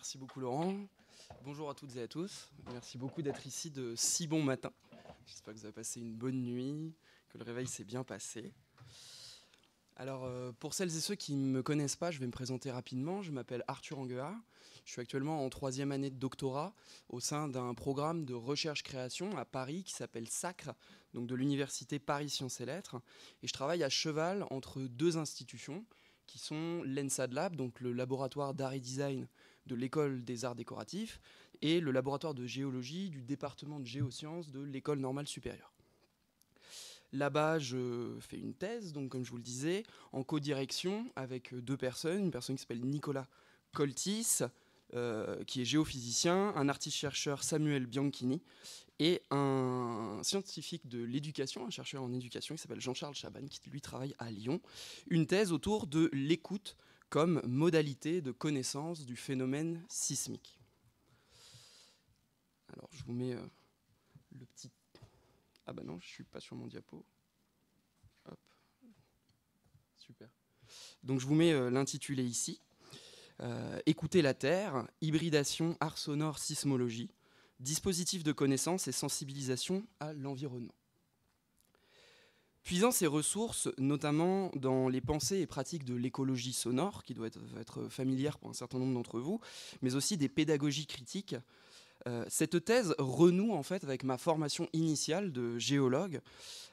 Merci beaucoup Laurent. Bonjour à toutes et à tous. Merci beaucoup d'être ici de si bon matin. J'espère que vous avez passé une bonne nuit, que le réveil s'est bien passé. Alors pour celles et ceux qui ne me connaissent pas, je vais me présenter rapidement. Je m'appelle Arthur Anguea. Je suis actuellement en 3e année de doctorat au sein d'un programme de recherche-création à Paris qui s'appelle SACRE, donc de l'université Paris Sciences et Lettres. Et je travaille à cheval entre deux institutions qui sont l'ENSAD Lab, donc le laboratoire d'art et design de l'école des arts décoratifs, et le laboratoire de géologie du département de géosciences de l'école normale supérieure. Là-bas, je fais une thèse, donc comme je vous le disais, en codirection avec deux personnes. Une personne qui s'appelle Nicolas Coltis, qui est géophysicien, un artiste-chercheur Samuel Bianchini, et un scientifique de l'éducation, un chercheur en éducation qui s'appelle Jean-Charles Chaban, qui lui travaille à Lyon. Une thèse autour de l'écoute comme modalité de connaissance du phénomène sismique. Alors, je vous mets le petit... Ah bah non, je ne suis pas sur mon diapo. Hop. Super. Donc je vous mets l'intitulé ici. Écouter la Terre, hybridation, art sonore, sismologie, dispositif de connaissance et sensibilisation à l'environnement. Puisant ses ressources, notamment dans les pensées et pratiques de l'écologie sonore, qui doit être familière pour un certain nombre d'entre vous, mais aussi des pédagogies critiques, cette thèse renoue en fait avec ma formation initiale de géologue,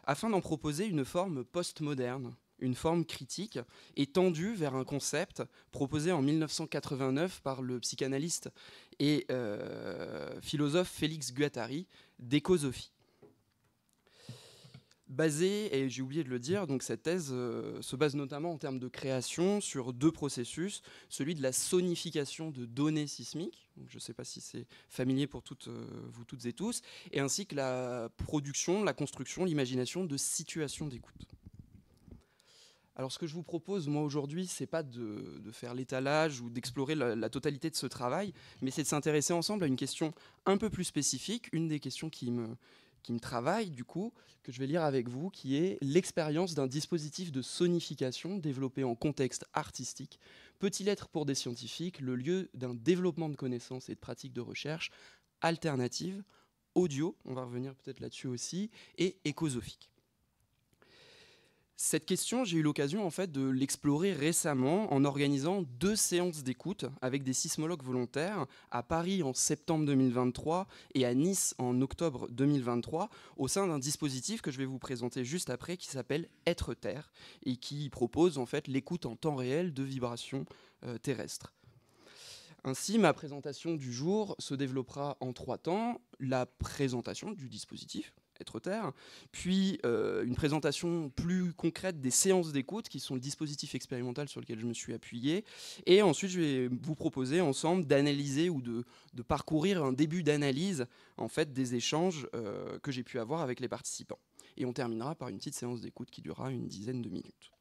afin d'en proposer une forme postmoderne, une forme critique, et tendue vers un concept proposé en 1989 par le psychanalyste et philosophe Félix Guattari, d'écosophie. Basée, et j'ai oublié de le dire, donc cette thèse se base notamment en termes de création sur deux processus, celui de la sonification de données sismiques, donc je ne sais pas si c'est familier pour vous toutes et tous, et ainsi que la production, la construction, l'imagination de situations d'écoute. Alors ce que je vous propose, moi, aujourd'hui, ce n'est pas de faire l'étalage ou d'explorer la totalité de ce travail, mais c'est de s'intéresser ensemble à une question un peu plus spécifique, une des questions qui me travaille, du coup, que je vais lire avec vous, qui est l'expérience d'un dispositif de sonification développé en contexte artistique. Peut-il être pour des scientifiques le lieu d'un développement de connaissances et de pratiques de recherche alternatives, audio, on va revenir peut-être là-dessus aussi, et écosophiques? Cette question, j'ai eu l'occasion en fait de l'explorer récemment en organisant 2 séances d'écoute avec des sismologues volontaires à Paris en septembre 2023 et à Nice en octobre 2023 au sein d'un dispositif que je vais vous présenter juste après qui s'appelle Être Terre et qui propose en fait l'écoute en temps réel de vibrations terrestres. Ainsi, ma présentation du jour se développera en 3 temps. La présentation du dispositif, Être Terre, puis une présentation plus concrète des séances d'écoute, qui sont le dispositif expérimental sur lequel je me suis appuyé, et ensuite je vais vous proposer ensemble d'analyser ou de parcourir un début d'analyse en fait, des échanges que j'ai pu avoir avec les participants. Et on terminera par une petite séance d'écoute qui durera une dizaine de minutes.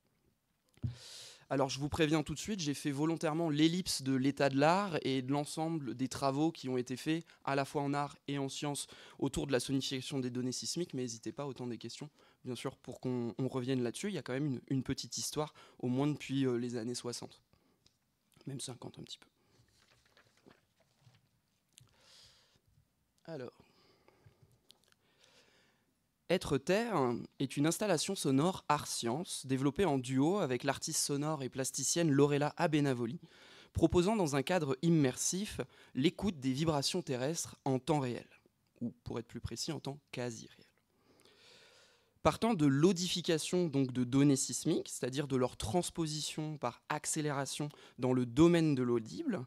Alors je vous préviens tout de suite, j'ai fait volontairement l'ellipse de l'état de l'art et de l'ensemble des travaux qui ont été faits à la fois en art et en sciences autour de la sonification des données sismiques, mais n'hésitez pas, autant des questions, bien sûr, pour qu'on revienne là-dessus. Il y a quand même une petite histoire, au moins depuis les années 60, même 50 un petit peu. Alors... Être Terre est une installation sonore art-science développée en duo avec l'artiste sonore et plasticienne Lorella Abenavoli, proposant dans un cadre immersif l'écoute des vibrations terrestres en temps réel, ou pour être plus précis en temps quasi réel. Partant de l'audification donc de données sismiques, c'est-à-dire de leur transposition par accélération dans le domaine de l'audible,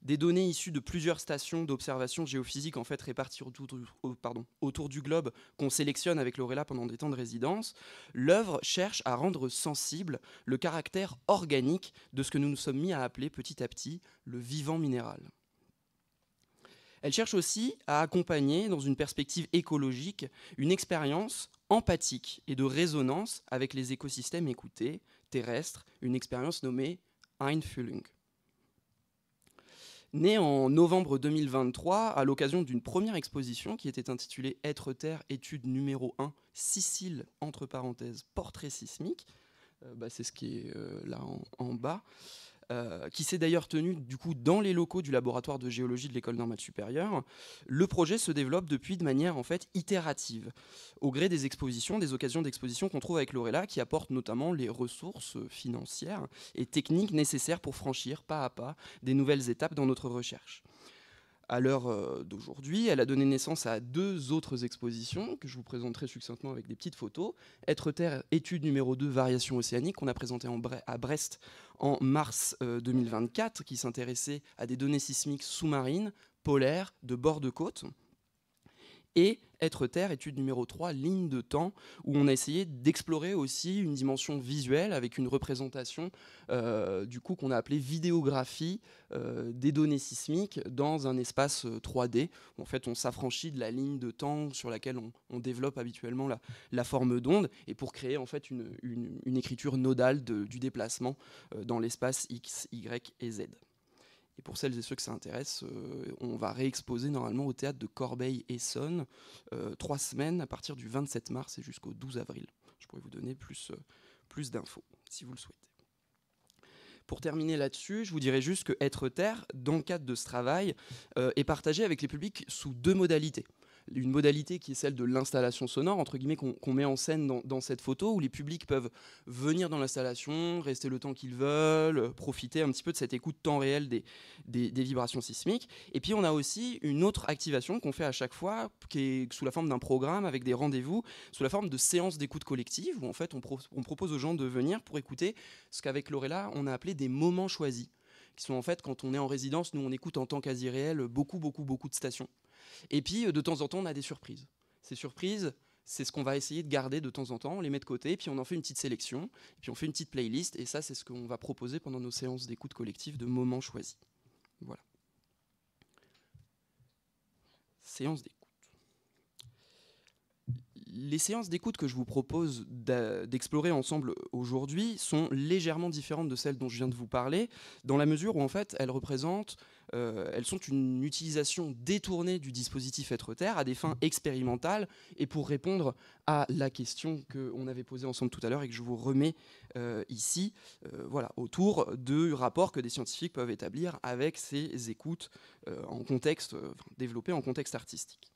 des données issues de plusieurs stations d'observation géophysique en fait réparties autour du globe qu'on sélectionne avec Lorella pendant des temps de résidence, l'œuvre cherche à rendre sensible le caractère organique de ce que nous nous sommes mis à appeler petit à petit le vivant minéral. Elle cherche aussi à accompagner, dans une perspective écologique, une expérience empathique et de résonance avec les écosystèmes écoutés, terrestres, une expérience nommée Einfühlung. Née en novembre 2023, à l'occasion d'une première exposition qui était intitulée Être Terre, étude numéro 1, Sicile, entre parenthèses, portrait sismique, c'est ce qui est là en bas. qui s'est d'ailleurs tenu du coup dans les locaux du laboratoire de géologie de l'École normale supérieure. Le projet se développe depuis de manière en fait itérative, au gré des expositions, des occasions d'exposition qu'on trouve avec l'Orela, qui apportent notamment les ressources financières et techniques nécessaires pour franchir pas à pas des nouvelles étapes dans notre recherche. À l'heure d'aujourd'hui, elle a donné naissance à 2 autres expositions que je vous présenterai succinctement avec des petites photos. Être-Terre, étude numéro 2, variation océanique, qu'on a présenté à Brest en mars 2024, qui s'intéressait à des données sismiques sous-marines, polaires, de bord de côte. Et Être-Terre, étude numéro 3, ligne de temps, où on a essayé d'explorer aussi une dimension visuelle avec une représentation du coup qu'on a appelé vidéographie des données sismiques dans un espace 3D. Où en fait, on s'affranchit de la ligne de temps sur laquelle on développe habituellement la forme d'onde, et pour créer en fait une écriture nodale du déplacement dans l'espace X, Y et Z. Et pour celles et ceux que ça intéresse, on va réexposer normalement au théâtre de Corbeil-Essonnes 3 semaines à partir du 27 mars et jusqu'au 12 avril. Je pourrais vous donner plus d'infos si vous le souhaitez. Pour terminer là-dessus, je vous dirais juste que Être-Terre, dans le cadre de ce travail, est partagé avec les publics sous 2 modalités. Une modalité qui est celle de l'installation sonore, entre guillemets, qu'on met en scène dans cette photo, où les publics peuvent venir dans l'installation, rester le temps qu'ils veulent, profiter un petit peu de cette écoute temps réel des vibrations sismiques. Et puis on a aussi une autre activation qu'on fait à chaque fois, qui est sous la forme d'un programme avec des rendez-vous, sous la forme de séances d'écoute collective, où en fait on propose aux gens de venir pour écouter ce qu'avec l'Orela on a appelé des moments choisis, qui sont en fait, quand on est en résidence, nous on écoute en temps quasi réel beaucoup de stations. Et puis, de temps en temps, on a des surprises. Ces surprises, c'est ce qu'on va essayer de garder de temps en temps. On les met de côté, puis on en fait une petite sélection, puis on fait une petite playlist. Et ça, c'est ce qu'on va proposer pendant nos séances d'écoute collective de moments choisis. Voilà. Séance d'écoute. Les séances d'écoute que je vous propose d'explorer ensemble aujourd'hui sont légèrement différentes de celles dont je viens de vous parler, dans la mesure où en fait elles sont une utilisation détournée du dispositif Être-Terre à des fins expérimentales et pour répondre à la question qu'on avait posée ensemble tout à l'heure et que je vous remets ici, voilà, autour du rapport que des scientifiques peuvent établir avec ces écoutes développées en contexte artistique.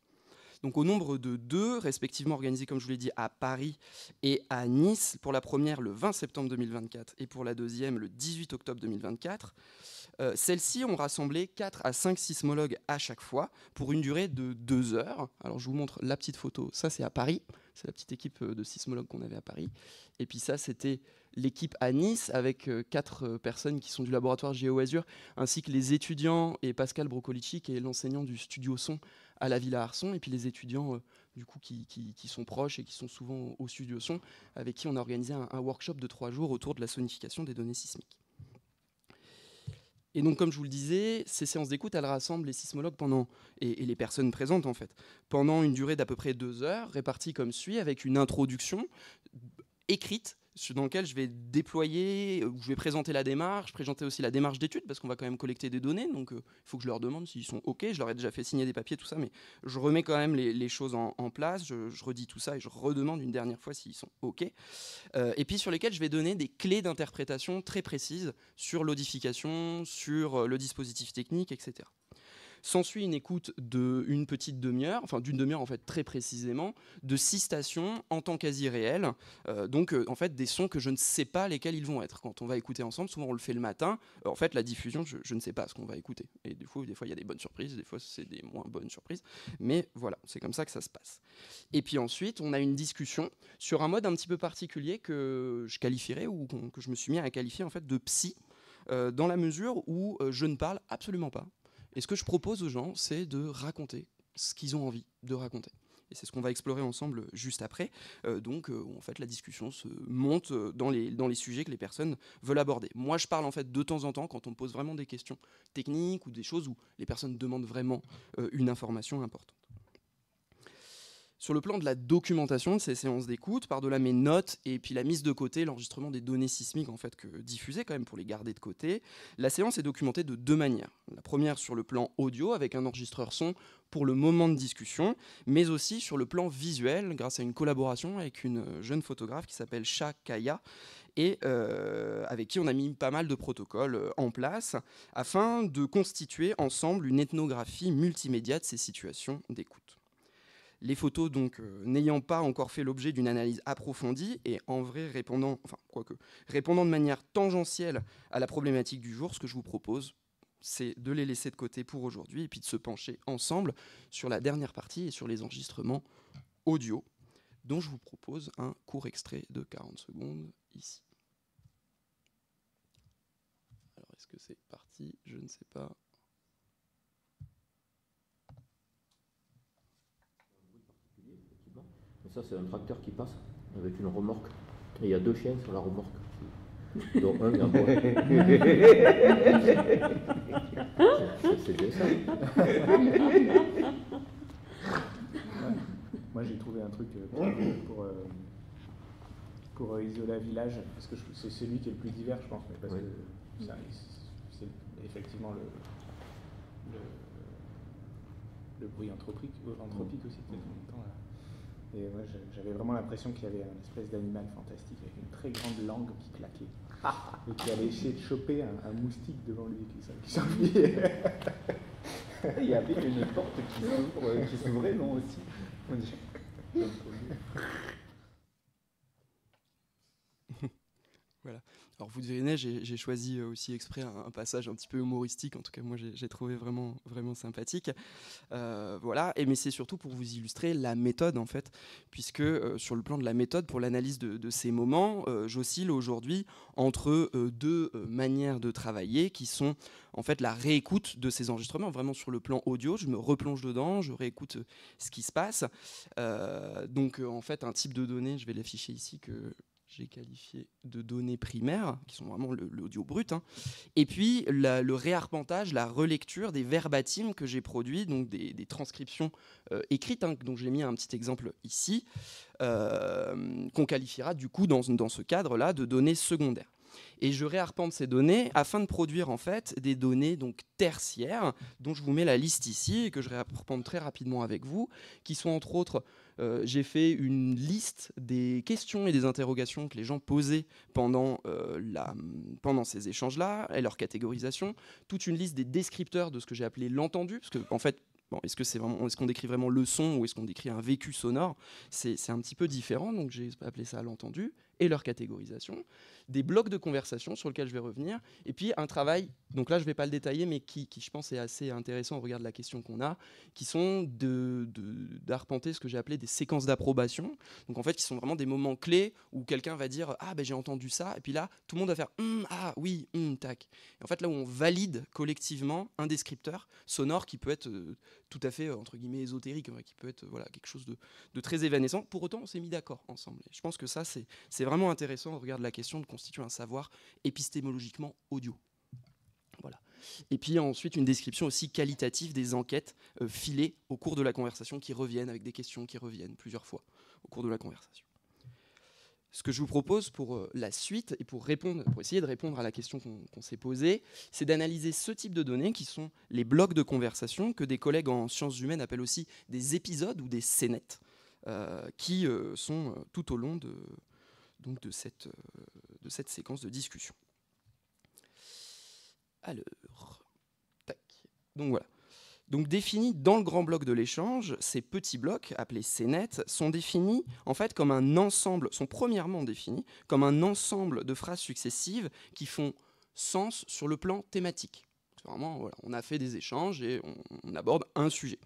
Donc au nombre de 2, respectivement organisés, comme je vous l'ai dit, à Paris et à Nice, pour la première le 20 septembre 2024 et pour la deuxième le 18 octobre 2024. Celles-ci ont rassemblé 4 à 5 sismologues à chaque fois pour une durée de 2 heures. Alors je vous montre la petite photo, ça c'est à Paris, c'est la petite équipe de sismologues qu'on avait à Paris. Et puis ça c'était l'équipe à Nice avec 4 personnes qui sont du laboratoire GeoAzur, ainsi que les étudiants et Pascal Brocolici qui est l'enseignant du studio son à la Villa Arson, et puis les étudiants du coup qui sont proches et qui sont souvent au studio son, avec qui on a organisé un workshop de 3 jours autour de la sonification des données sismiques. Et donc, comme je vous le disais, ces séances d'écoute, elles rassemblent les sismologues et les personnes présentes, en fait, pendant une durée d'à peu près 2 heures, répartie comme suit, avec une introduction écrite, dans laquelle je vais déployer, où je vais présenter la démarche, présenter aussi la démarche d'étude, parce qu'on va quand même collecter des données, donc il faut que je leur demande s'ils sont OK. Je leur ai déjà fait signer des papiers, tout ça, mais je remets quand même les choses en place, je redis tout ça et je redemande une dernière fois s'ils sont OK. Et puis sur lesquels je vais donner des clés d'interprétation très précises sur l'odification, sur le dispositif technique, etc. S'ensuit une écoute d'une petite demi-heure, enfin d'une demi-heure en fait très précisément, de 6 stations en temps quasi réel. En fait des sons que je ne sais pas lesquels ils vont être. Quand on va écouter ensemble, souvent on le fait le matin. En fait la diffusion, je ne sais pas ce qu'on va écouter. Et des fois il y a des bonnes surprises, des fois c'est des moins bonnes surprises. Mais voilà, c'est comme ça que ça se passe. Et puis ensuite on a une discussion sur un mode un petit peu particulier que je qualifierais ou que je me suis mis à qualifier en fait de psy, dans la mesure où je ne parle absolument pas. Et ce que je propose aux gens, c'est de raconter ce qu'ils ont envie de raconter. Et c'est ce qu'on va explorer ensemble juste après. En fait, la discussion se monte dans les sujets que les personnes veulent aborder. Moi, je parle en fait de temps en temps quand on me pose vraiment des questions techniques ou des choses où les personnes demandent vraiment une information importante. Sur le plan de la documentation de ces séances d'écoute, par-delà mes notes et puis la mise de côté, l'enregistrement des données sismiques en fait, que diffusées quand même pour les garder de côté, la séance est documentée de deux manières. La première sur le plan audio avec un enregistreur son pour le moment de discussion, mais aussi sur le plan visuel grâce à une collaboration avec une jeune photographe qui s'appelle Sha Kaya et avec qui on a mis pas mal de protocoles en place afin de constituer ensemble une ethnographie multimédia de ces situations d'écoute. Les photos, donc, n'ayant pas encore fait l'objet d'une analyse approfondie et en vrai répondant de manière tangentielle à la problématique du jour, ce que je vous propose, c'est de les laisser de côté pour aujourd'hui et puis de se pencher ensemble sur la dernière partie et sur les enregistrements audio, dont je vous propose un court extrait de 40 secondes ici. Alors, est-ce que c'est parti? Je ne sais pas. Ça, c'est un tracteur qui passe avec une remorque. Et il y a deux chiens sur la remorque. Donc un vient boire. C'est bien ça. Moi, j'ai trouvé un truc pour Isola Village, parce que c'est celui qui est le plus divers, je pense, mais parce que c'est effectivement le bruit anthropique aussi, peut-être en même temps. Là. Et moi, j'avais vraiment l'impression qu'il y avait une espèce d'animal fantastique avec une très grande langue qui claquait et qui allait essayer de choper un moustique devant lui qui s'enfuyait. Il y avait une porte qui s'ouvrait, non, aussi. Voilà. Alors vous devinez, j'ai choisi aussi exprès un passage un petit peu humoristique, en tout cas moi j'ai trouvé vraiment, vraiment sympathique. Voilà, mais c'est surtout pour vous illustrer la méthode en fait, puisque sur le plan de la méthode, pour l'analyse de ces moments, j'oscille aujourd'hui entre deux manières de travailler qui sont en fait la réécoute de ces enregistrements, vraiment sur le plan audio, je me replonge dedans, je réécoute ce qui se passe. Donc en fait un type de données, je vais l'afficher ici, que j'ai qualifié de données primaires, qui sont vraiment l'audio brut, hein. Et puis le réarpentage, la relecture des verbatims que j'ai produits, donc des transcriptions écrites, hein, dont j'ai mis un petit exemple ici, qu'on qualifiera du coup dans ce cadre-là de données secondaires. Et je réarpente ces données afin de produire en fait des données donc tertiaires, dont je vous mets la liste ici et que je réarpente très rapidement avec vous, qui sont entre autres, j'ai fait une liste des questions et des interrogations que les gens posaient pendant ces échanges-là, et leur catégorisation, toute une liste des descripteurs de ce que j'ai appelé l'entendu, parce que en fait, bon, est-ce qu'on décrit vraiment le son ou est-ce qu'on décrit un vécu sonore? C'est un petit peu différent, donc j'ai appelé ça l'entendu, et leur catégorisation, des blocs de conversation sur lesquels je vais revenir, et puis un travail, donc là je ne vais pas le détailler, mais qui je pense est assez intéressant au regard de la question qu'on a, qui sont d'arpenter ce que j'ai appelé des séquences d'approbation, donc en fait qui sont vraiment des moments clés où quelqu'un va dire « Ah ben j'ai entendu ça », et puis là tout le monde va faire « Ah oui, tac ». Et en fait là où on valide collectivement un descripteur sonore qui peut être tout à fait, entre guillemets, ésotérique, qui peut être quelque chose de très évanescent. Pour autant, on s'est mis d'accord ensemble. Et je pense que ça, c'est vraiment intéressant au regard de la question de constituer un savoir épistémologiquement audio. Voilà. Et puis ensuite, une description aussi qualitative des enquêtes filées au cours de la conversation qui reviennent, avec des questions qui reviennent plusieurs fois au cours de la conversation. Ce que je vous propose pour la suite et pour essayer de répondre à la question qu'on s'est posée, c'est d'analyser ce type de données qui sont les blocs de conversation que des collègues en sciences humaines appellent aussi des épisodes ou des scénettes, qui sont tout au long de cette séquence de discussion. Alors, tac. Donc voilà. Donc définis dans le grand bloc de l'échange, ces petits blocs, appelés scénettes, sont définis en fait comme un ensemble, sont premièrement définis comme un ensemble de phrases successives qui font sens sur le plan thématique. Vraiment, voilà, on a fait des échanges et on aborde un sujet.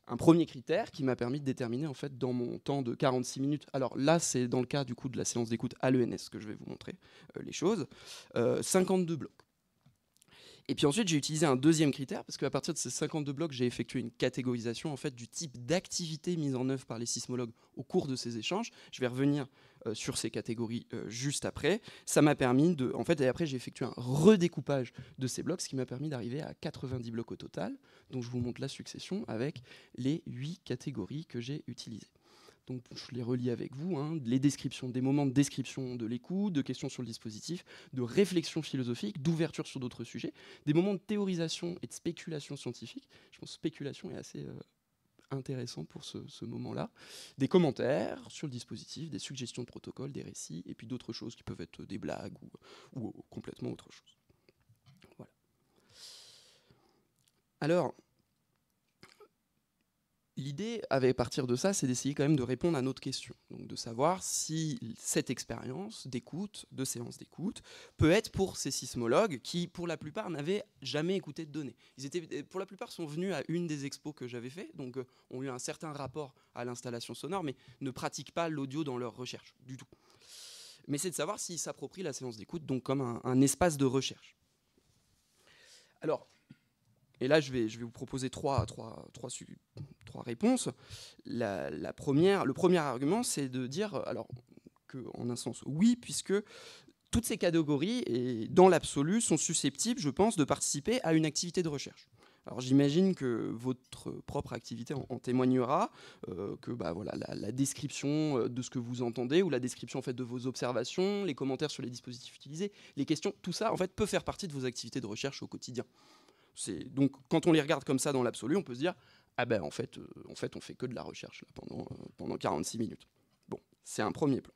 Un premier critère qui m'a permis de déterminer en fait dans mon temps de 46 minutes, alors là c'est dans le cas du coup de la séance d'écoute à l'ENS que je vais vous montrer les choses, 52 blocs. Et puis ensuite, j'ai utilisé un deuxième critère, parce qu'à partir de ces 52 blocs, j'ai effectué une catégorisation en fait, du type d'activité mise en œuvre par les sismologues au cours de ces échanges. Je vais revenir sur ces catégories juste après. Ça m'a permis de... En fait, et après, j'ai effectué un redécoupage de ces blocs, ce qui m'a permis d'arriver à 90 blocs au total. Donc, je vous montre la succession avec les 8 catégories que j'ai utilisées. Donc, je les relis avec vous, hein, les descriptions, des moments de description de l'écoute, de questions sur le dispositif, de réflexion philosophique, d'ouverture sur d'autres sujets, des moments de théorisation et de spéculation scientifique. Je pense que spéculation est assez intéressant pour ce moment-là. Des commentaires sur le dispositif, des suggestions de protocole, des récits, et puis d'autres choses qui peuvent être des blagues ou complètement autre chose. Voilà. Alors, l'idée, à partir de ça, c'est d'essayer quand même de répondre à notre question. Donc de savoir si cette expérience d'écoute, de séance d'écoute, peut être pour ces sismologues qui, pour la plupart, n'avaient jamais écouté de données. Pour la plupart, sont venus à une des expos que j'avais fait, donc ont eu un certain rapport à l'installation sonore, mais ne pratiquent pas l'audio dans leur recherche, du tout. Mais c'est de savoir s'ils s'approprient la séance d'écoute, donc comme un espace de recherche. Alors, et là, je vais vous proposer trois réponses. Le premier argument, c'est de dire, alors, en un sens, oui, puisque toutes ces catégories, et dans l'absolu, sont susceptibles, je pense, de participer à une activité de recherche. Alors j'imagine que votre propre activité en témoignera, que voilà, la description de ce que vous entendez, ou la description en fait, de vos observations, les commentaires sur les dispositifs utilisés, les questions, tout ça en fait, peut faire partie de vos activités de recherche au quotidien. Donc quand on les regarde comme ça dans l'absolu, on peut se dire ah ben en fait on fait que de la recherche là, pendant 46 minutes. Bon, c'est un premier plan.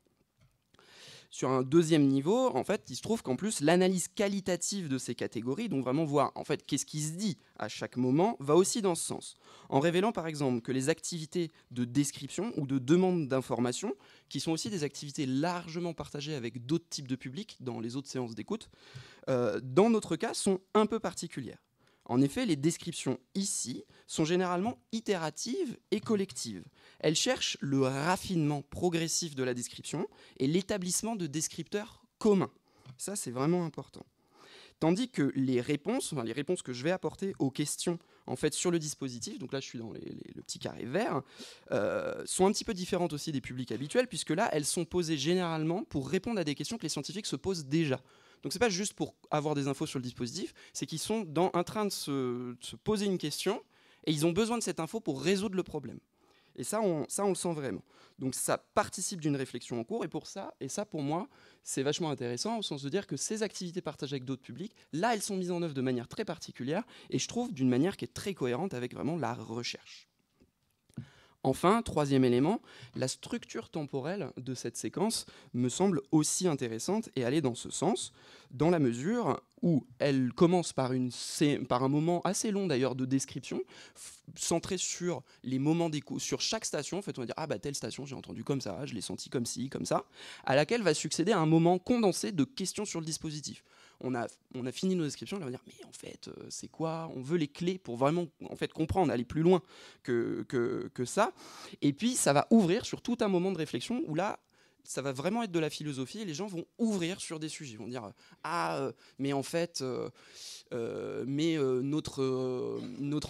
Sur un deuxième niveau, en fait, il se trouve qu'en plus l'analyse qualitative de ces catégories, donc vraiment voir en fait qu'est-ce qui se dit à chaque moment, va aussi dans ce sens, en révélant par exemple que les activités de description ou de demande d'information, qui sont aussi des activités largement partagées avec d'autres types de publics dans les autres séances d'écoute, dans notre cas sont un peu particulières. En effet, les descriptions ici sont généralement itératives et collectives. Elles cherchent le raffinement progressif de la description et l'établissement de descripteurs communs. Ça, c'est vraiment important. Tandis que les réponses que je vais apporter aux questions en fait, sur le dispositif, donc là je suis dans le petit carré vert, sont un petit peu différentes aussi des publics habituels, puisque là, elles sont posées généralement pour répondre à des questions que les scientifiques se posent déjà. Donc c'est pas juste pour avoir des infos sur le dispositif, c'est qu'ils sont en train de se poser une question et ils ont besoin de cette info pour résoudre le problème. Et ça, on le sent vraiment. Donc ça participe d'une réflexion en cours et ça pour moi, c'est vachement intéressant au sens de dire que ces activités partagées avec d'autres publics, là, elles sont mises en œuvre de manière très particulière et je trouve d'une manière qui est très cohérente avec vraiment la recherche. Enfin, troisième élément, la structure temporelle de cette séquence me semble aussi intéressante et aller dans ce sens, dans la mesure où elle commence par un moment assez long d'ailleurs de description, centré sur les moments d'écoute, sur chaque station. En fait, on va dire ah bah telle station j'ai entendu comme ça, je l'ai senti comme ci, comme ça, à laquelle va succéder un moment condensé de questions sur le dispositif. On a fini nos descriptions, on va dire mais en fait c'est quoi ? On veut les clés pour vraiment en fait comprendre, aller plus loin que ça. Et puis ça va ouvrir sur tout un moment de réflexion où là ça va vraiment être de la philosophie et les gens vont ouvrir sur des sujets. Ils vont dire mais en fait notre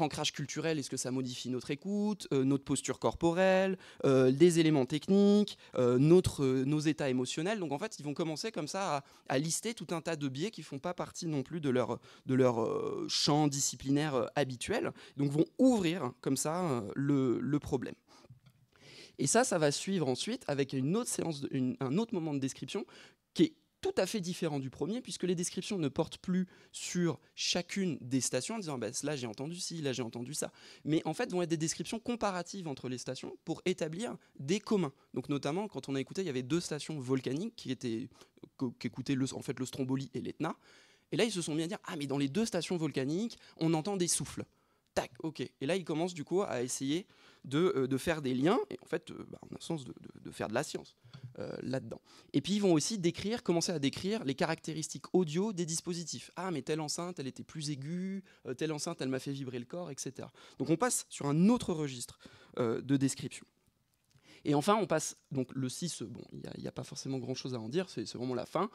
ancrage culturel, est-ce que ça modifie notre écoute, notre posture corporelle, des éléments techniques, nos états émotionnels. Donc en fait ils vont commencer comme ça à lister tout un tas de biais qui font pas partie non plus de leur champ disciplinaire habituel, donc vont ouvrir comme ça le problème. Et ça va suivre ensuite avec une autre séance, un autre moment de description qui est tout à fait différent du premier, puisque les descriptions ne portent plus sur chacune des stations, en disant là j'ai entendu ci, là j'ai entendu ça, mais en fait vont être des descriptions comparatives entre les stations pour établir des communs. Donc notamment quand on a écouté, il y avait 2 stations volcaniques qui écoutaient en fait le Stromboli et l'Etna, et là ils se sont mis à dire mais dans les 2 stations volcaniques on entend des souffles. Tac, ok. Et là ils commencent du coup à essayer de faire des liens, et en fait, en un sens, de faire de la science là-dedans. Et puis, ils vont aussi commencer à décrire les caractéristiques audio des dispositifs. Mais telle enceinte, elle était plus aiguë, telle enceinte, elle m'a fait vibrer le corps, etc. Donc, on passe sur un autre registre de description. Et enfin, on passe, donc le 6, bon, il n'y a pas forcément grand-chose à en dire, c'est vraiment la fin.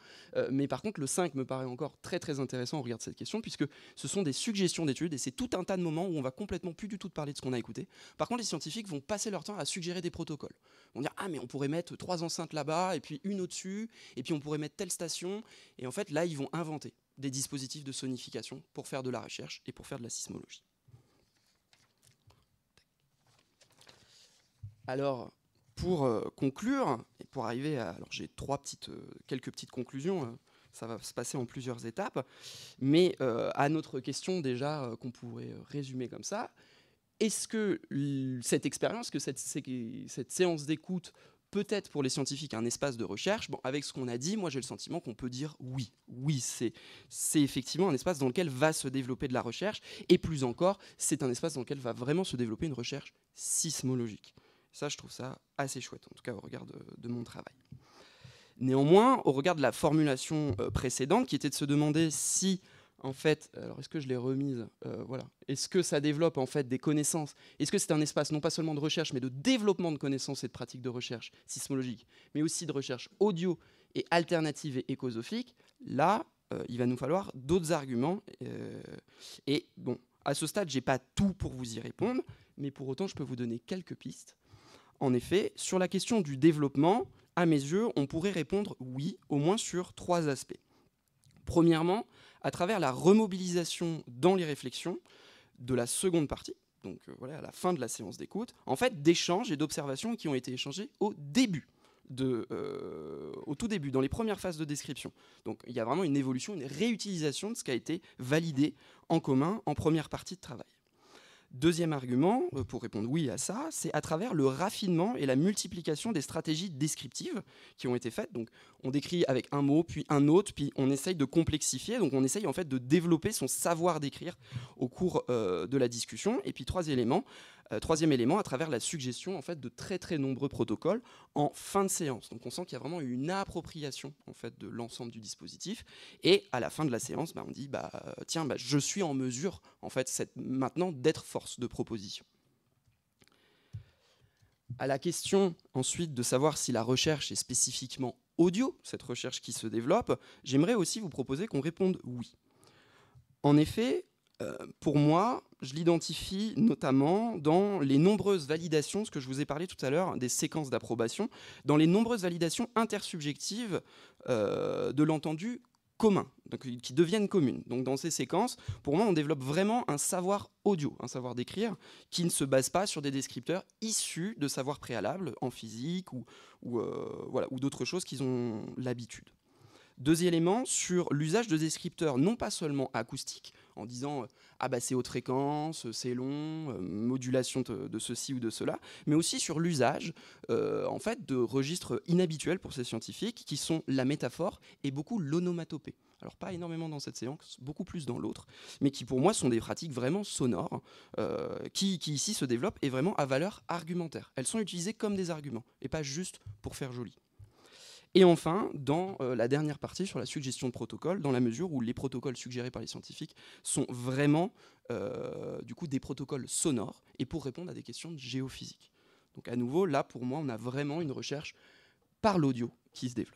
Mais par contre, le 5 me paraît encore très très intéressant au regard de cette question, puisque ce sont des suggestions d'études, et c'est tout un tas de moments où on va complètement plus du tout parler de ce qu'on a écouté. Par contre, les scientifiques vont passer leur temps à suggérer des protocoles. Ils vont dire, ah mais on pourrait mettre 3 enceintes là-bas, et puis une au-dessus, et puis on pourrait mettre telle station. Et en fait, là, ils vont inventer des dispositifs de sonification pour faire de la recherche et pour faire de la sismologie. Alors, pour conclure, et pour arriver à... Alors j'ai quelques petites conclusions, ça va se passer en plusieurs étapes, mais à notre question déjà qu'on pourrait résumer comme ça, est-ce que cette expérience, que cette séance d'écoute peut être pour les scientifiques un espace de recherche? Bon, avec ce qu'on a dit, moi j'ai le sentiment qu'on peut dire oui. Oui, c'est effectivement un espace dans lequel va se développer de la recherche, et plus encore, c'est un espace dans lequel va vraiment se développer une recherche sismologique. Ça, je trouve ça assez chouette, en tout cas au regard de mon travail. Néanmoins, au regard de la formulation précédente, qui était de se demander si, en fait, alors est-ce que je l'ai remise, voilà, est-ce que ça développe en fait des connaissances, est-ce que c'est un espace non pas seulement de recherche, mais de développement de connaissances et de pratiques de recherche sismologique, mais aussi de recherche audio et alternative et écosophique, là, il va nous falloir d'autres arguments. Et bon, à ce stade, je n'ai pas tout pour vous y répondre, mais pour autant, je peux vous donner quelques pistes. En effet, sur la question du développement, à mes yeux, on pourrait répondre oui, au moins sur 3 aspects. Premièrement, à travers la remobilisation dans les réflexions de la seconde partie, donc voilà, à la fin de la séance d'écoute, en fait, d'échanges et d'observations qui ont été échangés au tout début, dans les premières phases de description. Donc il y a vraiment une évolution, une réutilisation de ce qui a été validé en commun en première partie de travail. Deuxième argument, pour répondre oui à ça, c'est à travers le raffinement et la multiplication des stratégies descriptives qui ont été faites. Donc, on décrit avec un mot, puis un autre, puis on essaye de complexifier. Donc, on essaye en fait de développer son savoir d'écrire au cours de la discussion. Et puis, troisième élément, à travers la suggestion en fait de très très nombreux protocoles en fin de séance. Donc, on sent qu'il y a vraiment une appropriation en fait de l'ensemble du dispositif. Et à la fin de la séance, on dit tiens, je suis en mesure en fait maintenant d'être force de proposition. À la question ensuite de savoir si la recherche est spécifiquement audio, cette recherche qui se développe, j'aimerais aussi vous proposer qu'on réponde oui. En effet, pour moi, je l'identifie notamment dans les nombreuses validations, ce que je vous ai parlé tout à l'heure, des séquences d'approbation, dans les nombreuses validations intersubjectives de l'entendu commun, donc, qui deviennent communes. Donc dans ces séquences, pour moi, on développe vraiment un savoir audio, un savoir d'écrire, qui ne se base pas sur des descripteurs issus de savoirs préalables en physique ou d'autres choses qu'ils ont l'habitude. Deuxième élément, sur l'usage de descripteurs non pas seulement acoustiques, en disant c'est haute fréquence, c'est long, modulation de ceci ou de cela, mais aussi sur l'usage en fait de registres inhabituels pour ces scientifiques qui sont la métaphore et beaucoup l'onomatopée. Alors pas énormément dans cette séance, beaucoup plus dans l'autre, mais qui pour moi sont des pratiques vraiment sonores qui ici se développent et vraiment à valeur argumentaire. Elles sont utilisées comme des arguments et pas juste pour faire joli. Et enfin, dans la dernière partie sur la suggestion de protocole, dans la mesure où les protocoles suggérés par les scientifiques sont vraiment du coup des protocoles sonores et pour répondre à des questions de géophysique. Donc à nouveau, là pour moi, on a vraiment une recherche par l'audio qui se développe.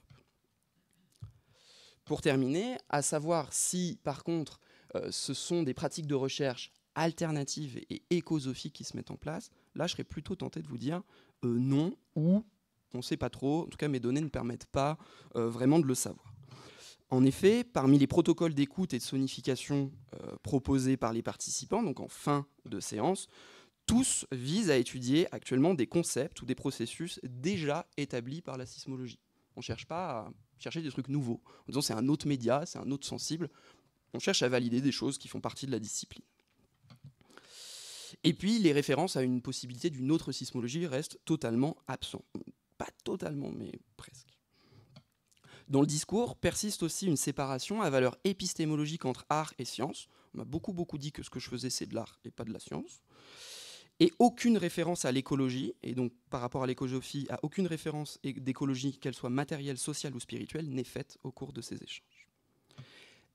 Pour terminer, à savoir si par contre ce sont des pratiques de recherche alternatives et écosophiques qui se mettent en place, là je serais plutôt tenté de vous dire non ou on ne sait pas trop, en tout cas mes données ne permettent pas vraiment de le savoir. En effet, parmi les protocoles d'écoute et de sonification proposés par les participants, donc en fin de séance, tous visent à étudier actuellement des concepts ou des processus déjà établis par la sismologie. On ne cherche pas à chercher des trucs nouveaux, en disant c'est un autre média, c'est un autre sensible. On cherche à valider des choses qui font partie de la discipline. Et puis les références à une possibilité d'une autre sismologie restent totalement absentes. Pas totalement, mais presque. Dans le discours persiste aussi une séparation à valeur épistémologique entre art et science. On m'a beaucoup dit que ce que je faisais, c'est de l'art et pas de la science. Et aucune référence à l'écologie, et donc par rapport à l'écosophie, à aucune référence d'écologie, qu'elle soit matérielle, sociale ou spirituelle, n'est faite au cours de ces échanges.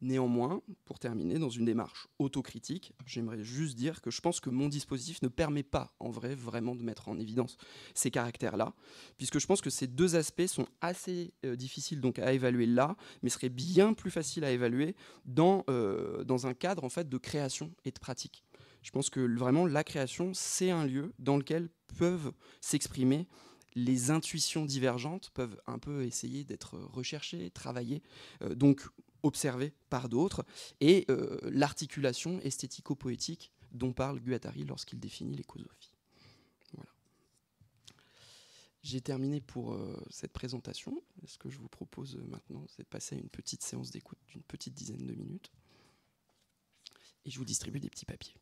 Néanmoins, pour terminer, dans une démarche autocritique, j'aimerais juste dire que je pense que mon dispositif ne permet pas, en vrai, vraiment de mettre en évidence ces caractères-là, puisque je pense que ces deux aspects sont assez difficiles donc à évaluer là, mais seraient bien plus faciles à évaluer dans un cadre en fait de création et de pratique. Je pense que vraiment la création, c'est un lieu dans lequel peuvent s'exprimer les intuitions divergentes, peuvent un peu essayer d'être recherchées, travaillées, donc observées par d'autres, et l'articulation esthético-poétique dont parle Guattari lorsqu'il définit l'écosophy. Voilà. J'ai terminé pour cette présentation. Ce que je vous propose maintenant, c'est de passer à une petite séance d'écoute d'une petite dizaine de minutes. Et je vous distribue des petits papiers.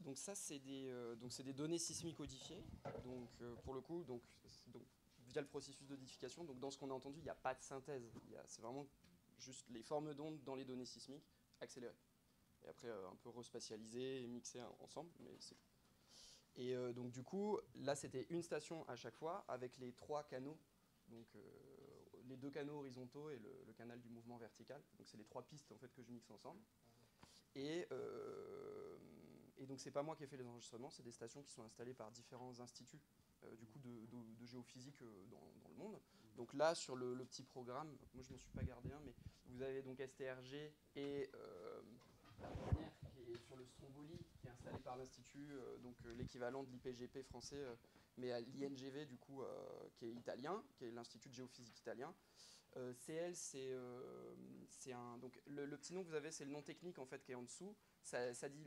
Donc ça, c'est des données sismiques codifiées. Donc pour le coup, via le processus de codification. Donc dans ce qu'on a entendu, il n'y a pas de synthèse. C'est vraiment juste les formes d'ondes dans les données sismiques accélérées. Et après un peu respatialisées et mixées ensemble, mais c'est tout. Et donc du coup, là c'était une station à chaque fois avec les 3 canaux. Donc les 2 canaux horizontaux et le canal du mouvement vertical. Donc c'est les 3 pistes en fait que je mixe ensemble. Et donc c'est pas moi qui ai fait les enregistrements, c'est des stations qui sont installées par différents instituts du coup de géophysique dans le monde. Donc là sur le petit programme, moi je m'en suis pas gardé un, mais vous avez donc STRG et la première qui est sur le Stromboli, qui est installée par l'institut, donc l'équivalent de l'IPGP français, mais à l'INGV du coup qui est italien, qui est l'institut de géophysique italien. CL, c'est un. Donc le petit nom que vous avez, c'est le nom technique en fait qui est en dessous. Ça dit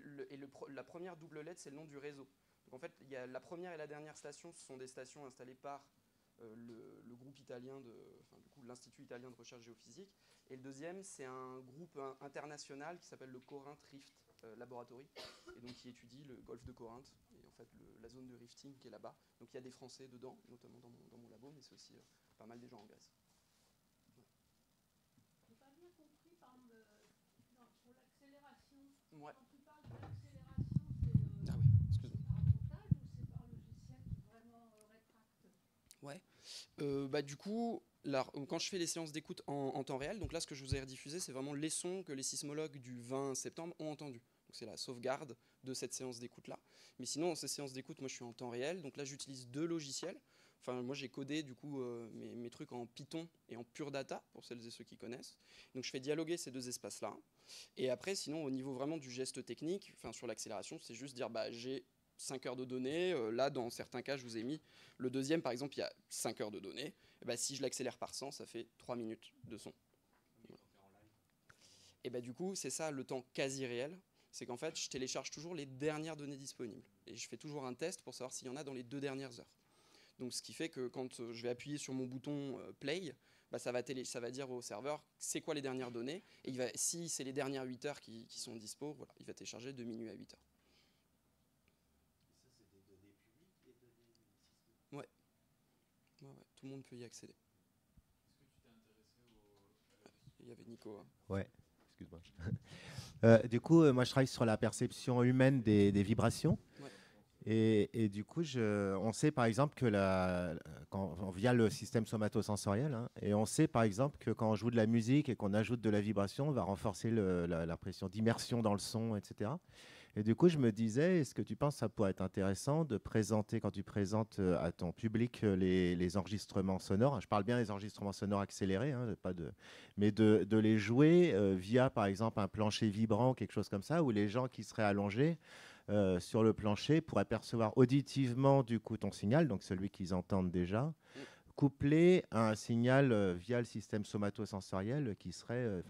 la première double lettre, c'est le nom du réseau. Donc en fait, il y a la première et la dernière station, ce sont des stations installées par le groupe italien du coup l'Institut italien de recherche géophysique. Et le deuxième, c'est un groupe international qui s'appelle le Corinth Rift Laboratory, et donc qui étudie le golfe de Corinthe et en fait la zone de rifting qui est là-bas. Donc il y a des Français dedans, notamment dans mon labo, mais c'est aussi pas mal des gens en Grèce. Je n'ai pas bien compris pour l'accélération. Ouais. Quand tu parles de l'accélération, c'est Ah oui, excuse-moi. par montage ou c'est par logiciel qui vraiment rétracte? Ouais. Du coup, là, quand je fais les séances d'écoute en temps réel, donc là, ce que je vous ai rediffusé, c'est vraiment les sons que les sismologues du 20 septembre ont entendus. Donc c'est la sauvegarde de cette séance d'écoute-là. Mais sinon, dans ces séances d'écoute, moi, je suis en temps réel. Donc là, j'utilise 2 logiciels. Enfin, moi, j'ai codé, du coup, mes trucs en Python et en Pure Data, pour celles et ceux qui connaissent. Donc je fais dialoguer ces 2 espaces-là. Et après, sinon, au niveau vraiment du geste technique, enfin, sur l'accélération, c'est juste dire, j'ai 5 heures de données. Là, dans certains cas, je vous ai mis le deuxième, par exemple, il y a 5 heures de données. Et si je l'accélère par 100, ça fait 3 minutes de son. Voilà. Et du coup, c'est ça le temps quasi réel. C'est qu'en fait, je télécharge toujours les dernières données disponibles. Et je fais toujours un test pour savoir s'il y en a dans les 2 dernières heures. Donc, ce qui fait que quand je vais appuyer sur mon bouton play, ça va dire au serveur c'est quoi les dernières données. Et si c'est les dernières 8 heures qui sont dispo, voilà, il va télécharger de minuit à 8 heures. Ouais, tout le monde peut y accéder. Est-ce que tu t'es intéressé Il y avait Nico. Hein. Ouais, excuse-moi. Du coup, moi, je travaille sur la perception humaine des vibrations. Ouais. Et du coup, on sait par exemple que via le système somatosensoriel, et on sait par exemple que quand on joue de la musique et qu'on ajoute de la vibration, on va renforcer l'impression d'immersion dans le son, etc. Et du coup, je me disais, est-ce que tu penses que ça pourrait être intéressant de présenter, quand tu présentes à ton public les enregistrements sonores, je parle bien des enregistrements sonores accélérés, mais de les jouer via par exemple un plancher vibrant, quelque chose comme ça, où les gens qui seraient allongés sur le plancher pourraient percevoir auditivement du coup ton signal, donc celui qu'ils entendent déjà, couplé à un signal via le système somatosensoriel qui serait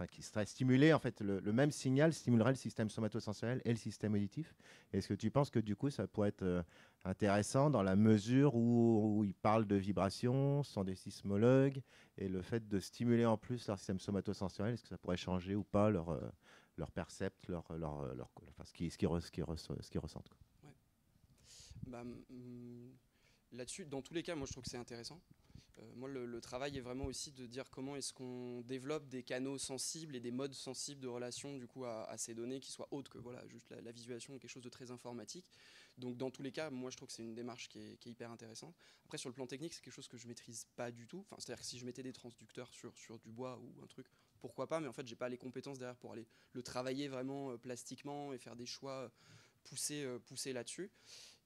stimulé. En fait, le même signal stimulerait le système somatosensoriel et le système auditif. Est-ce que tu penses que du coup, ça pourrait être intéressant dans la mesure où ils parlent de vibrations, sont des sismologues, et le fait de stimuler en plus leur système somatosensoriel, est-ce que ça pourrait changer ou pas leur percept, ce qu'ils ressentent, quoi. Ouais. Là-dessus, dans tous les cas, moi je trouve que c'est intéressant. Moi, le travail est vraiment aussi de dire comment est-ce qu'on développe des canaux sensibles et des modes sensibles de relation du coup à ces données qui soient autres que juste la visualisation ou quelque chose de très informatique. Donc dans tous les cas, moi je trouve que c'est une démarche qui est hyper intéressante. Après sur le plan technique, c'est quelque chose que je maîtrise pas du tout. C'est-à-dire que si je mettais des transducteurs sur du bois ou un truc, pourquoi pas, mais en fait j'ai pas les compétences derrière pour aller le travailler vraiment plastiquement et faire des choix poussés là-dessus.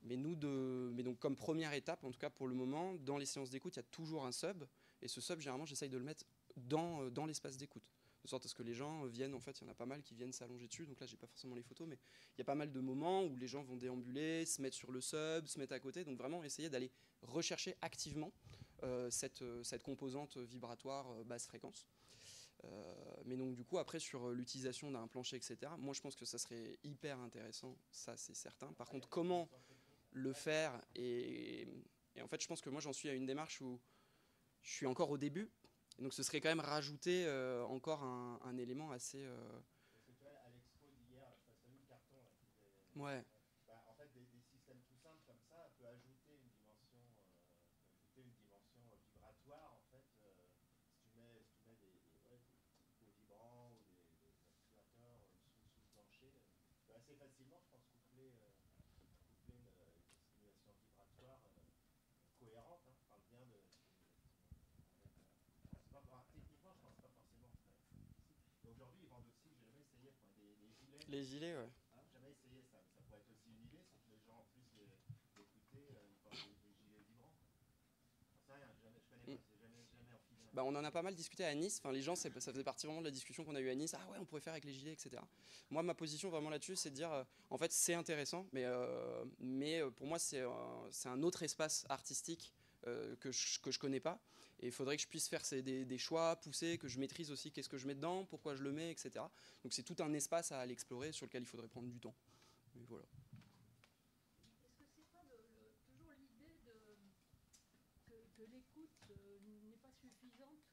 Mais donc comme première étape, en tout cas pour le moment, dans les séances d'écoute, il y a toujours un sub. Et ce sub, généralement, j'essaye de le mettre dans l'espace d'écoute. De sorte à ce que les gens viennent, en fait, il y en a pas mal qui viennent s'allonger dessus. Donc là, j'ai pas forcément les photos, mais il y a pas mal de moments où les gens vont déambuler, se mettre sur le sub, se mettre à côté. Donc vraiment, essayer d'aller rechercher activement cette composante vibratoire basse fréquence. Mais donc du coup après sur l'utilisation d'un plancher, etc., moi je pense que ça serait hyper intéressant, ça c'est certain. Par contre comment le faire et en fait je pense que moi j'en suis à une démarche où je suis encore au début, et donc ce serait quand même rajouter encore un élément assez À l'expo d'hier, je passe le carton. Ouais. En vibratoire, en fait, si tu mets des vibrants ou des actuateurs sous le plancher, tu peux assez facilement, je pense, coupler une stimulation vibratoire cohérente. Hein. Je parle bien de. Techniquement, je pense pas forcément très difficile. Et aujourd'hui, ils vendent aussi, j'ai jamais essayé, des gilets. Les gilets, ouais. Hein, jamais essayé ça. Ça pourrait être aussi une idée, c'est que les gens, en plus d'écouter, ils portent des gilets vibrants. J'en sais rien, je connais pas, c'est jamais enfilé. Bah, on en a pas mal discuté à Nice. Enfin, les gens, ça faisait partie vraiment de la discussion qu'on a eue à Nice. Ah ouais, on pourrait faire avec les gilets, etc. Moi, ma position vraiment là-dessus, c'est de dire, en fait, c'est intéressant, mais pour moi, c'est un autre espace artistique que je connais pas. Et il faudrait que je puisse faire des choix poussés, que je maîtrise aussi qu'est-ce que je mets dedans, pourquoi je le mets, etc. Donc c'est tout un espace à aller explorer sur lequel il faudrait prendre du temps. Mais voilà. Est-ce que c'est pas toujours l'idée que l'écoute n'est pas suffisante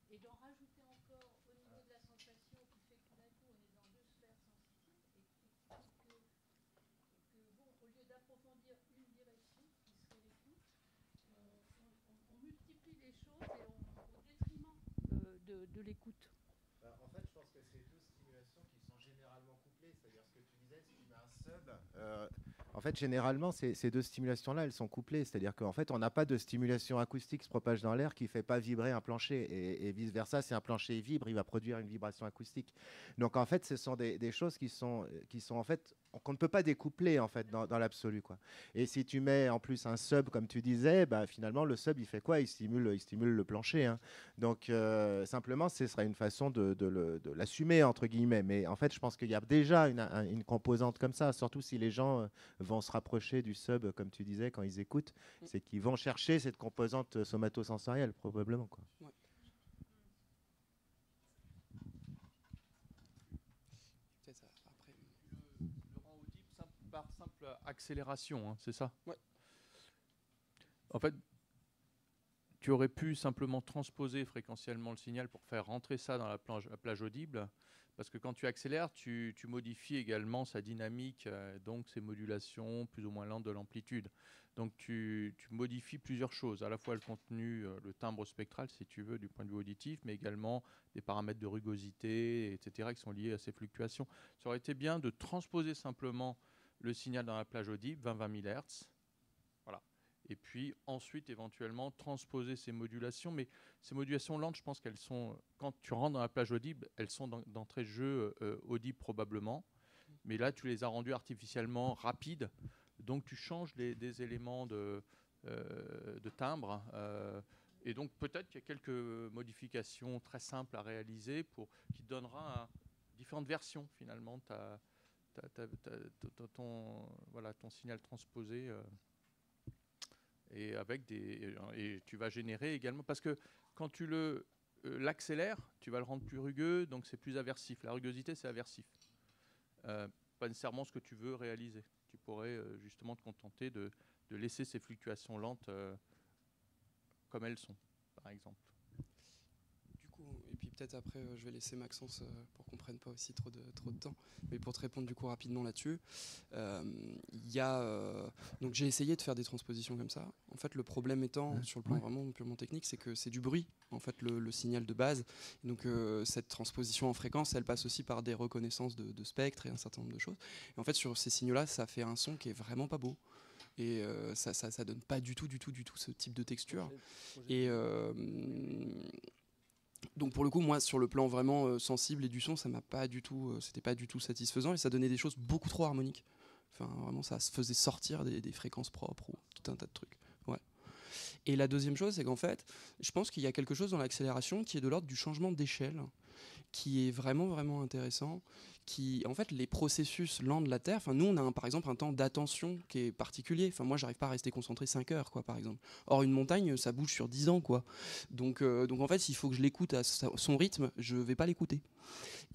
et d'en rajouter encore au niveau de la sensation qui fait que tout d'un coup on est dans deux sphères sensitives et que bon, au lieu d'approfondir une direction qui serait l'écoute, on multiplie les choses et au détriment de l'écoute. En fait, je pense que c'est deux stimulations qui sont généralement couplées. C'est-à-dire ce que tu disais, si tu mets un sub. En fait, généralement, ces deux stimulations-là, elles sont couplées. C'est-à-dire qu'en fait, on n'a pas de stimulation acoustique qui se propage dans l'air qui ne fait pas vibrer un plancher. Et vice-versa, si un plancher vibre, il va produire une vibration acoustique. Donc, en fait, ce sont des choses qui sont en fait, qu'on ne peut pas découpler en fait, dans l'absolu, quoi. Et si tu mets en plus un sub, comme tu disais, bah, finalement, le sub, il fait quoi ? Il stimule le plancher. Hein. Donc, simplement, ce serait une façon de l'assumer, entre guillemets. Mais en fait, je pense qu'il y a déjà une composante comme ça, surtout si les gens vont se rapprocher du sub, comme tu disais, quand ils écoutent. C'est qu'ils vont chercher cette composante somatosensorielle, probablement, quoi. Ouais. Peut-être après. Le rend audible par simple accélération, hein, c'est ça ? Ouais. En fait, tu aurais pu simplement transposer fréquentiellement le signal pour faire rentrer ça dans la plage audible, parce que quand tu accélères, tu modifies également sa dynamique, donc ses modulations plus ou moins lentes de l'amplitude. Donc tu modifies plusieurs choses, à la fois le contenu, le timbre spectral, si tu veux, du point de vue auditif, mais également des paramètres de rugosité, etc., qui sont liés à ces fluctuations. Ça aurait été bien de transposer simplement le signal dans la plage audible, 20 000 Hz, et puis ensuite éventuellement transposer ces modulations. Mais ces modulations lentes, je pense qu'elles sont, quand tu rentres dans la plage audible, elles sont d'entrée de jeu audibles probablement. Mais là, tu les as rendues artificiellement rapides. Donc tu changes des éléments de timbre. Et donc peut-être qu'il y a quelques modifications très simples à réaliser qui donnera différentes versions finalement. Ton signal transposé. Et tu vas générer également, parce que quand tu l'accélères, tu vas le rendre plus rugueux, donc c'est plus aversif. La rugosité, c'est aversif. Pas nécessairement ce que tu veux réaliser. Tu pourrais justement te contenter de laisser ces fluctuations lentes comme elles sont, par exemple. Et puis peut-être après, je vais laisser Maxence pour qu'on ne prenne pas aussi trop de temps. Mais pour te répondre du coup rapidement là-dessus, donc j'ai essayé de faire des transpositions comme ça. En fait, le problème étant, sur le plan vraiment purement technique, c'est que c'est du bruit, en fait, le signal de base. Et donc cette transposition en fréquence, elle passe aussi par des reconnaissances de spectres et un certain nombre de choses. Et en fait, sur ces signaux-là, ça fait un son qui est vraiment pas beau. Et ça donne pas du tout ce type de texture. Et donc pour le coup, moi, sur le plan vraiment sensible et du son, ça m'a pas du tout, c'était pas du tout satisfaisant et ça donnait des choses beaucoup trop harmoniques. Enfin, vraiment, ça se faisait sortir des fréquences propres ou tout un tas de trucs. Ouais. Et la deuxième chose, c'est qu'en fait, je pense qu'il y a quelque chose dans l'accélération qui est de l'ordre du changement d'échelle, qui est vraiment intéressant. En fait, les processus lents de la Terre, nous, on a par exemple un temps d'attention qui est particulier. Moi, j'arrive pas à rester concentré 5 heures, quoi, par exemple. Or, une montagne, ça bouge sur 10 ans, quoi. Donc en fait, s'il faut que je l'écoute à son rythme, je vais pas l'écouter.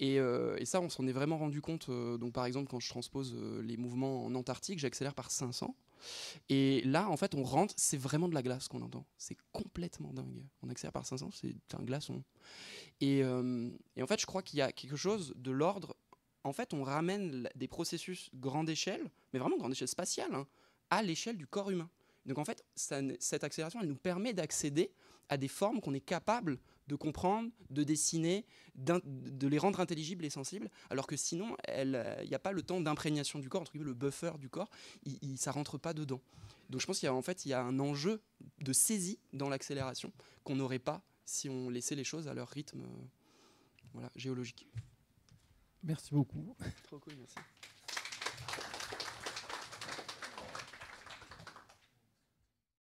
Et ça, on s'en est vraiment rendu compte. Donc, par exemple, quand je transpose les mouvements en Antarctique, j'accélère par 500. Et là, en fait, on rentre, c'est vraiment de la glace qu'on entend. C'est complètement dingue. On accélère par 500, c'est un glaçon. Et en fait, je crois qu'il y a quelque chose de l'ordre. En fait, on ramène des processus grande échelle, mais vraiment grande échelle spatiale, hein, à l'échelle du corps humain. Donc en fait, cette accélération, elle nous permet d'accéder à des formes qu'on est capable de comprendre, de dessiner, de les rendre intelligibles et sensibles, alors que sinon, il n'y a pas le temps d'imprégnation du corps, entre guillemets, le buffer du corps, ça ne rentre pas dedans. Donc je pense qu'il y a un enjeu de saisie dans l'accélération qu'on n'aurait pas si on laissait les choses à leur rythme géologique. Merci beaucoup. Trop cool, merci.